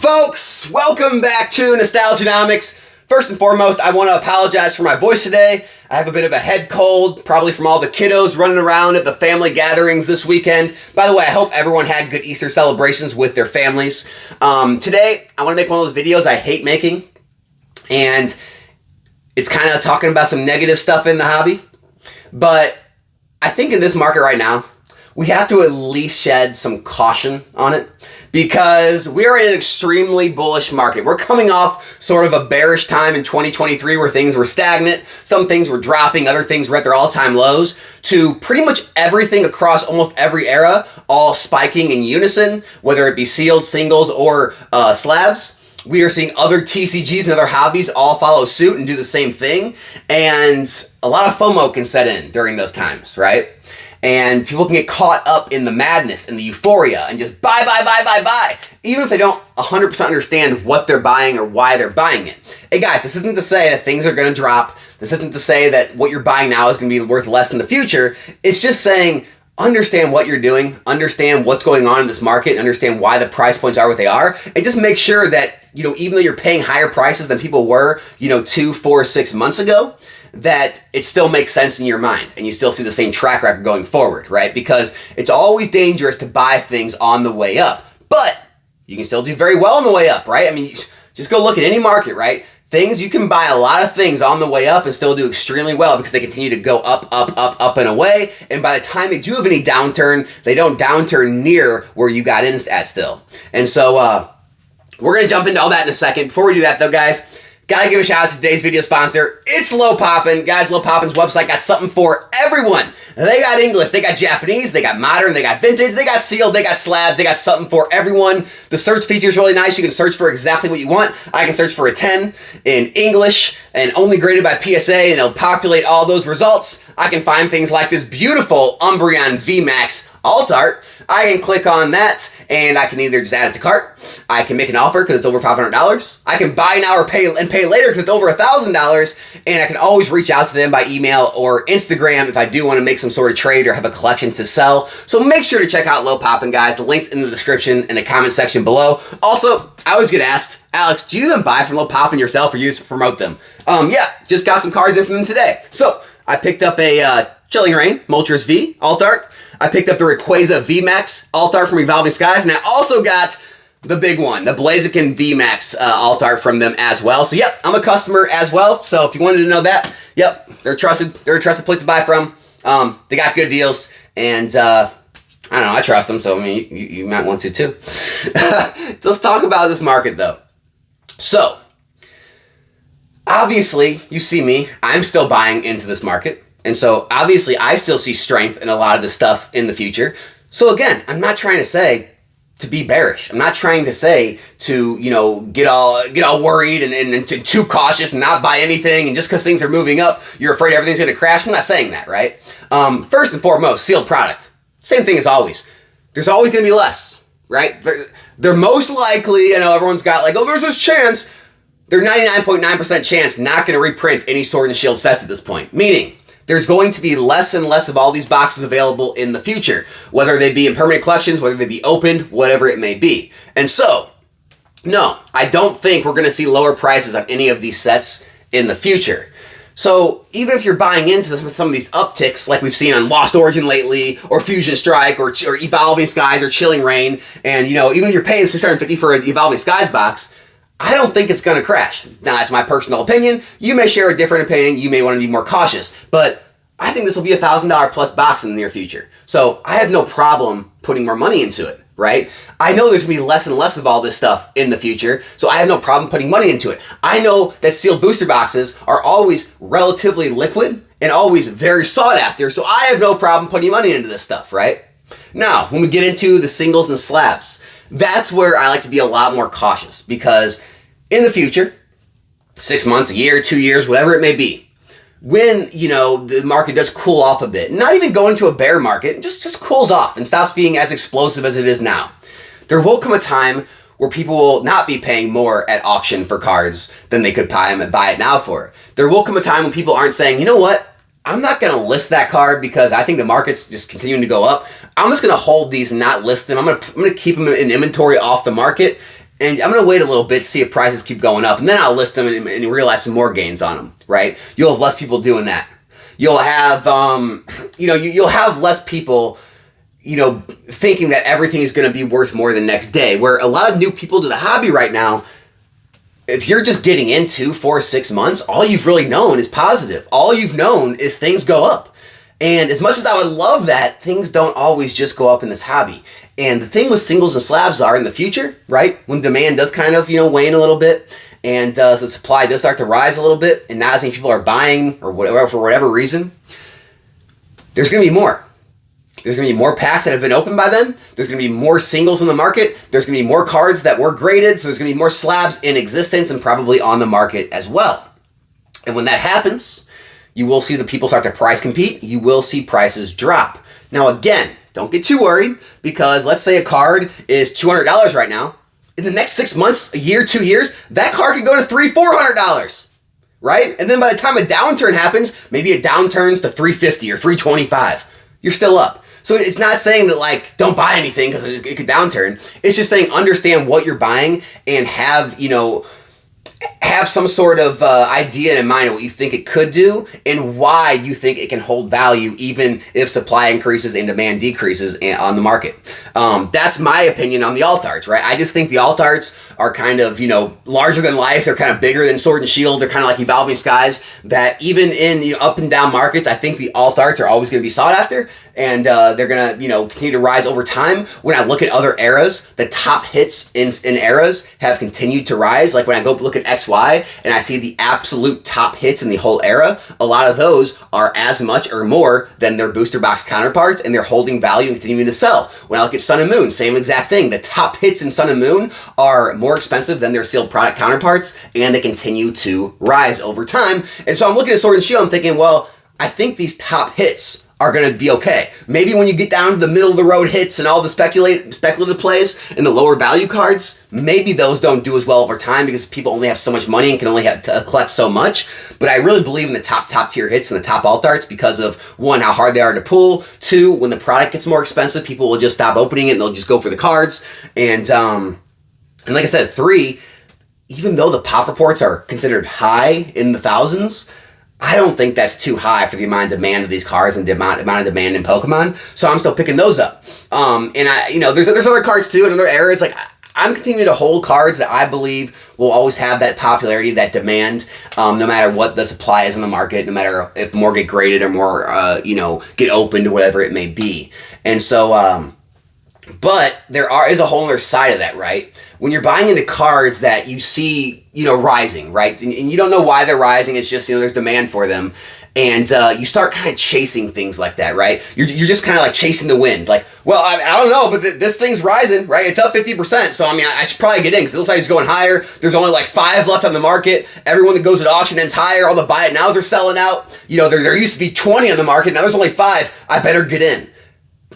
Folks, welcome back to Nostalgianomics. First and foremost, I want to apologize for my voice today. I have a bit of a head cold, probably from all the kiddos running around at the family gatherings this weekend. By the way, I hope everyone had good Easter celebrations with their families. Today, I want to make one of those videos I hate making, and it's kind of talking about some negative stuff in the hobby. But I think in this market right now, we have to at least shed some caution on it, because we're in an extremely bullish market. We're coming off sort of a bearish time in 2023 where things were stagnant, some things were dropping, other things were at their all-time lows, to pretty much everything across almost every era, all spiking in unison, whether it be sealed, singles, or slabs. We are seeing other TCGs and other hobbies all follow suit and do the same thing, and a lot of FOMO can set in during those times, right? And people can get caught up in the madness and the euphoria and just buy, even if they don't 100% understand what they're buying or why they're buying it. Hey guys, this isn't to say that things are going to drop. This isn't to say that what you're buying now is going to be worth less in the future. It's just saying, understand what you're doing, understand what's going on in this market, and understand why the price points are what they are, and just make sure that, even though you're paying higher prices than people were, 2, 4, 6 months ago, that it still makes sense in your mind and you still see the same track record going forward, right? Because it's always dangerous to buy things on the way up, but you can still do very well on the way up, right? I mean, just go look at any market, right? You can buy a lot of things on the way up and still do extremely well because they continue to go up and away. And by the time they do have any downturn, they don't downturn near where you got in at still. And so we're going to jump into all that in a second. Before we do that though, guys, gotta give a shout out to today's video sponsor. It's Low Poppin'. Guys, Low Poppin's website got something for everyone. They got English, they got Japanese, they got modern, they got vintage, they got sealed, they got slabs, they got something for everyone. The search feature is really nice. You can search for exactly what you want. I can search for a 10 in English and only graded by PSA, and it'll populate all those results. I can find things like this beautiful Umbreon VMAX alt art. I can click on that and I can either just add it to cart. I can make an offer because it's over $500. I can buy now or pay later because it's over $1,000. And I can always reach out to them by email or Instagram if I do want to make some sort of trade or have a collection to sell. So make sure to check out Low Poppin', guys. The link's in the description and the comment section below. Also, I always get asked, Alex, do you even buy from Low Poppin' yourself or you just promote them? Yeah, just got some cards in from them today. So I picked up a Chilling Reign Moltres V alt art. I picked up the Rayquaza VMAX alt art from Evolving Skies, and I also got the big one, the Blaziken VMAX alt art from them as well. So yep, I'm a customer as well. So if you wanted to know that, yep, they're trusted. They're a trusted place to buy from. They got good deals, and I don't know, I trust them. So I mean, you might want to too. So let's talk about this market though. So obviously, you see me. I'm still buying into this market. And so, obviously, I still see strength in a lot of this stuff in the future. So again, I'm not trying to say to be bearish. I'm not trying to say to, get all worried and too cautious and not buy anything. And just because things are moving up, you're afraid everything's going to crash. I'm not saying that, right? First and foremost, sealed product. Same thing as always. There's always going to be less, right? They're most likely, everyone's got like, oh, there's this chance. They're 99.9% chance not going to reprint any Sword and Shield sets at this point. Meaning, there's going to be less and less of all these boxes available in the future, whether they be in permanent collections, whether they be opened, whatever it may be. And so, no, I don't think we're going to see lower prices on any of these sets in the future. So even if you're buying into some of these upticks like we've seen on Lost Origin lately, or Fusion Strike, or Evolving Skies, or Chilling Reign, and even if you're paying $650 for an Evolving Skies box, I don't think it's going to crash. Now, that's my personal opinion. You may share a different opinion. You may want to be more cautious. But I think this will be a $1,000 plus box in the near future. So I have no problem putting more money into it, right? I know there's going to be less and less of all this stuff in the future. So I have no problem putting money into it. I know that sealed booster boxes are always relatively liquid and always very sought after. So I have no problem putting money into this stuff, right? Now, when we get into the singles and slabs, that's where I like to be a lot more cautious, because in the future, 6 months, a year, 2 years, whatever it may be, when, the market does cool off a bit, not even go into a bear market, just cools off and stops being as explosive as it is now, there will come a time where people will not be paying more at auction for cards than they could buy it now for. There will come a time when people aren't saying, you know what, I'm not going to list that card because I think the market's just continuing to go up. I'm just going to hold these and not list them. I'm going to keep them in inventory off the market And I'm going to wait a little bit, see if prices keep going up, and then I'll list them and realize some more gains on them, right? You'll have less people doing that. You'll have, you'll have less people, thinking that everything is going to be worth more the next day. Where a lot of new people to the hobby right now, if you're just getting into 4 or 6 months, all you've really known is positive. All you've known is things go up. And as much as I would love that, things don't always just go up in this hobby. And the thing with singles and slabs are in the future, right? When demand does kind of, wane a little bit, and the supply does start to rise a little bit, and not as many people are buying or whatever for whatever reason, there's going to be more. There's going to be more packs that have been opened by then. There's going to be more singles in the market. There's going to be more cards that were graded. So there's going to be more slabs in existence and probably on the market as well. And when that happens, you will see the people start to price compete. You will see prices drop. Now again, don't get too worried, because let's say a card is $200 right now. In the next 6 months, a year, 2 years, that card could go to $300-$400, right? And then by the time a downturn happens, maybe it downturns to $350 or $325. You're still up. So it's not saying that don't buy anything because it could downturn. It's just saying understand what you're buying and have some sort of idea in mind of what you think it could do and why you think it can hold value even if supply increases and demand decreases on the market. That's my opinion on the alt arts, right? I just think the alt arts are kind of, larger than life. They're kind of bigger than Sword and Shield. They're kind of like evolving skies that even in up and down markets, I think the alt arts are always going to be sought after, and they're going to, continue to rise over time. When I look at other eras, the top hits in eras have continued to rise. Like when I go look at XY and I see the absolute top hits in the whole era, a lot of those are as much or more than their booster box counterparts, and they're holding value and continuing to sell. When I look at Sun and Moon, same exact thing. The top hits in Sun and Moon are more expensive than their sealed product counterparts, and they continue to rise over time. And so I'm looking at Sword and Shield, I'm thinking, well, I think these top hits are going to be okay. Maybe when you get down to the middle of the road hits and all the speculative plays and the lower value cards, maybe those don't do as well over time because people only have so much money and can only have to collect so much. But I really believe in the top tier hits and the top alt arts because of, one, how hard they are to pull. Two, when the product gets more expensive, people will just stop opening it and they'll just go for the cards. And like I said, three, even though the pop reports are considered high in the thousands, I don't think that's too high for the amount of demand of these cards and the amount of demand in Pokemon. So I'm still picking those up. And there's other cards too in other areas. Like I'm continuing to hold cards that I believe will always have that popularity, that demand, no matter what the supply is in the market, no matter if more get graded or more, get opened or whatever it may be. And so, but there is a whole other side of that, right? When you're buying into cards that you see, rising, right? And you don't know why they're rising. It's just, there's demand for them. And you start kind of chasing things like that, right? You're just kind of like chasing the wind. Like, well, I don't know, but this thing's rising, right? It's up 50%. So, I should probably get in because it looks like it's going higher. There's only like 5 left on the market. Everyone that goes at auction ends higher. All the buy it nows are selling out. There used to be 20 on the market. Now there's only 5. I better get in.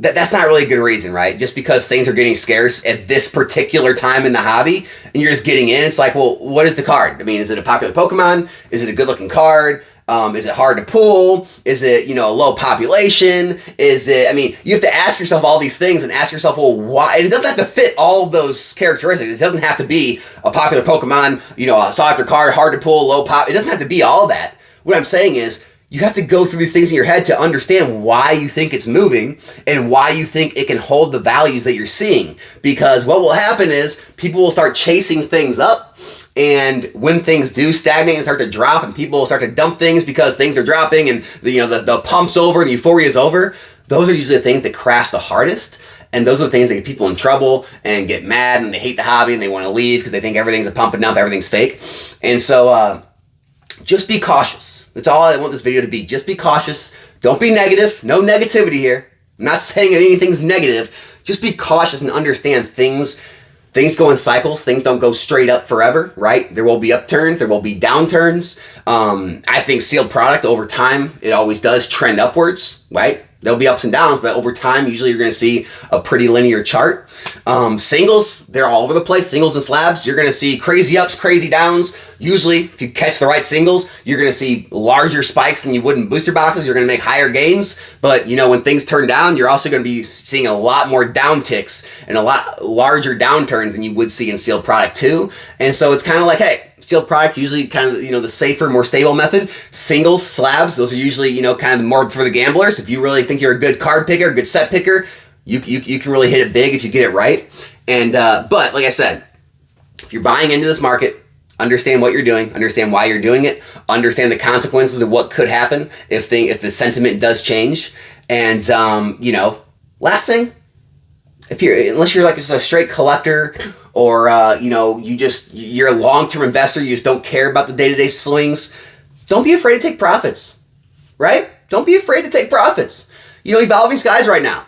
That's not really a good reason, right? Just because things are getting scarce at this particular time in the hobby and you're just getting in, it's like, well, what is the card? Is it a popular Pokemon? Is it a good-looking card? Is it hard to pull? Is it, a low population? Is it, you have to ask yourself all these things and ask yourself, well, why? And it doesn't have to fit all those characteristics. It doesn't have to be a popular Pokemon, a sought-after card, hard to pull, low pop. It doesn't have to be all that. What I'm saying is, you have to go through these things in your head to understand why you think it's moving and why you think it can hold the values that you're seeing. Because what will happen is people will start chasing things up, and when things do stagnate and start to drop and people will start to dump things because things are dropping and the pump's over and the euphoria is over, those are usually the things that crash the hardest. And those are the things that get people in trouble and get mad and they hate the hobby and they want to leave because they think everything's a pump and dump, everything's fake. And so just be cautious. That's all I want this video to be. Just be cautious. Don't be negative. No negativity here. I'm not saying anything's negative. Just be cautious and understand things go in cycles. Things don't go straight up forever, right? There will be upturns. There will be downturns. I think sealed product over time, it always does trend upwards, right? There'll be ups and downs, but over time, usually you're going to see a pretty linear chart. Singles, they're all over the place. Singles and slabs, you're going to see crazy ups, crazy downs. Usually, if you catch the right singles, you're going to see larger spikes than you would in booster boxes. You're going to make higher gains. But, you know, when things turn down, you're also going to be seeing a lot more down ticks and a lot larger downturns than you would see in sealed product too. And so it's kind of like, hey, sealed product, usually kind of, you know, the safer, more stable method. Singles, slabs, those are usually, you know, kind of more for the gamblers. If you really think you're a good card picker, a good set picker, you can really hit it big if you get it right. And but like I said, if you're buying into this market, understand what you're doing, understand why you're doing it, understand the consequences of what could happen if the sentiment does change. And you know, last thing, unless you're like just a straight collector, or you know, you're a long-term investor, you just don't care about the day-to-day swings, don't be afraid to take profits, right? Don't be afraid to take profits. You know, evolving skies right now.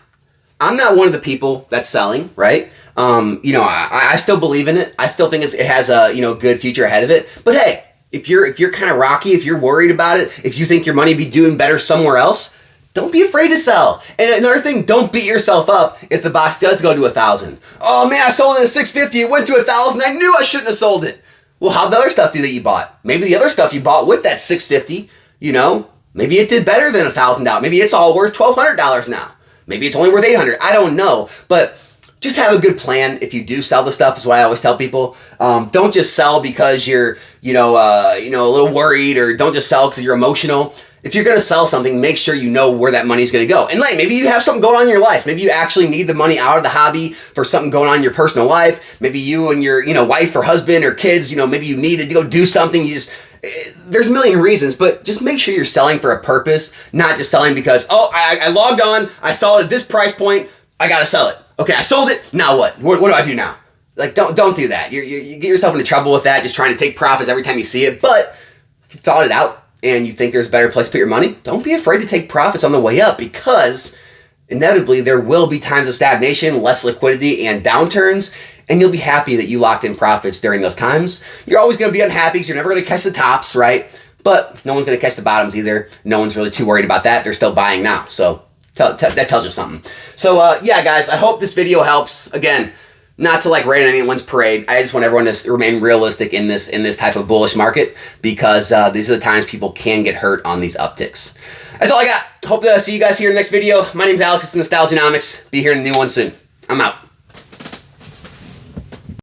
I'm not one of the people that's selling, right? You know, I still believe in it. I still think it has a, you know, good future ahead of it. But hey, if you're kind of rocky, if you're worried about it, if you think your money be doing better somewhere else, don't be afraid to sell. And another thing, don't beat yourself up if the box does go to 1,000. Oh man, I sold it at 650. It went to 1,000. I knew I shouldn't have sold it. Well, how'd the other stuff do that you bought? Maybe the other stuff you bought with that 650, you know, maybe it did better than $1,000. Maybe it's all worth $1,200 now. Maybe it's only worth $800. I don't know, but just have a good plan if you do sell the stuff, is what I always tell people. Don't just sell because you're, you know, a little worried, or don't just sell because you're emotional. If you're going to sell something, make sure you know where that money's going to go. And like, maybe you have something going on in your life. Maybe you actually need the money out of the hobby for something going on in your personal life. Maybe you and your, you know, wife or husband or kids, you know, maybe you need to go do something. There's a million reasons, but just make sure you're selling for a purpose, not just selling because, oh, I logged on, I saw it at this price point, I got to sell it. Okay, I sold it. Now what? What do I do now? Like, don't do that. You get yourself into trouble with that, just trying to take profits every time you see it. But if you thought it out and you think there's a better place to put your money, don't be afraid to take profits on the way up, because inevitably there will be times of stagnation, less liquidity, and downturns, and you'll be happy that you locked in profits during those times. You're always going to be unhappy because you're never going to catch the tops, right? But no one's going to catch the bottoms either. No one's really too worried about that. They're still buying now. So that tells you something. So yeah, guys, I hope this video helps. Again, not to like rain on anyone's parade. I just want everyone to remain realistic in this type of bullish market, because these are the times people can get hurt on these upticks. That's all I got. Hope to see you guys here in the next video. My name's Alex. It's Nostalgianomics. Be here in the new one soon. I'm out.